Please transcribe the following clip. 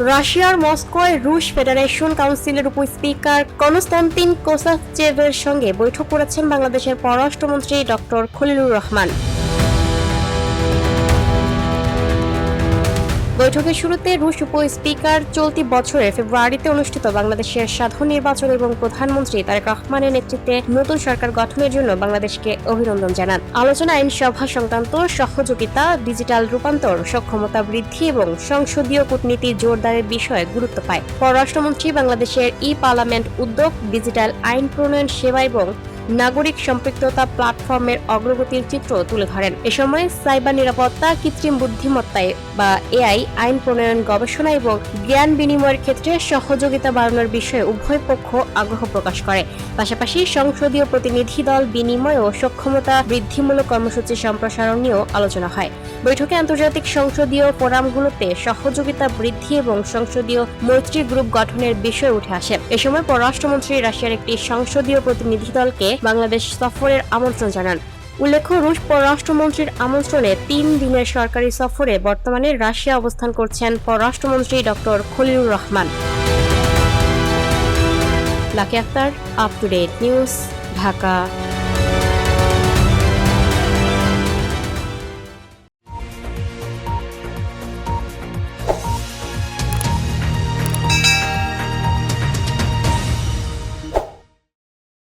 রাশিয়ার মস্কোয় রুশ ফেডারেশন কাউন্সিলের উপস্পিকার কনস্টান্তিন কোসাচেভের সঙ্গে বৈঠক করেছেন বাংলাদেশের পররাষ্ট্রমন্ত্রী ডক্টর খলিলুর রহমান। বৈঠকের শুরুতে রুশ উপস্পিকার চলতি বছরের ফেব্রুয়ারিতে অনুষ্ঠিত বাংলাদেশের সাধারণ নির্বাচন এবং প্রধানমন্ত্রী তারেক রহমানের নেতৃত্বে নতুন সরকার গঠনের জন্য বাংলাদেশকে অভিনন্দন জানান। আলোচনা আইনসভা সংক্রান্ত সহযোগিতা, ডিজিটাল রূপান্তর, সক্ষমতা বৃদ্ধি এবং সংসদীয় কূটনীতি জোরদারের বিষয়ে গুরুত্ব পায়। পররাষ্ট্রমন্ত্রী বাংলাদেশের পার্লামেন্ট উদ্যোগ, ডিজিটাল আইন প্রণয়ন সেবা এবং নাগরিক সম্পৃক্ততা প্ল্যাটফর্মের অগ্রগতির চিত্র তুলে ধরেন। এ সময় সাইবার নিরাপত্তা, কৃত্রিম বুদ্ধিমত্তায় বা এআই, আইন প্রণয়ন, গবেষণা এবং জ্ঞান বিনিময়ের ক্ষেত্রে সহযোগিতা বাড়ানোর বিষয়ে উভয় পক্ষ আগ্রহ প্রকাশ করে। পাশাপাশি সংসদীয় প্রতিনিধি দল বিনিময় ও সক্ষমতা বৃদ্ধিমূলক কর্মসূচি সম্প্রসারণ নিয়েও আলোচনা হয়। বৈঠকে আন্তর্জাতিক সংসদীয় ফোরামগুলোতে সহযোগিতা বৃদ্ধি এবং সংসদীয় মৈত্রী গ্রুপ গঠনের বিষয় উঠে আসে। এ সময় পররাষ্ট্রমন্ত্রী রাশিয়ার একটি সংসদীয় প্রতিনিধি দলকে বাংলাদেশ সফরের আমন্ত্রণ জানান। উল্লেখ্য, রুশ পররাষ্ট্রমন্ত্রীর আমন্ত্রণে 3 দিনের সরকারি সফরে বর্তমানে রাশিয়া অবস্থান করছেন পররাষ্ট্রমন্ত্রী doctor Khalilur Rahman. Lucky Akter, up to date news, Dhaka.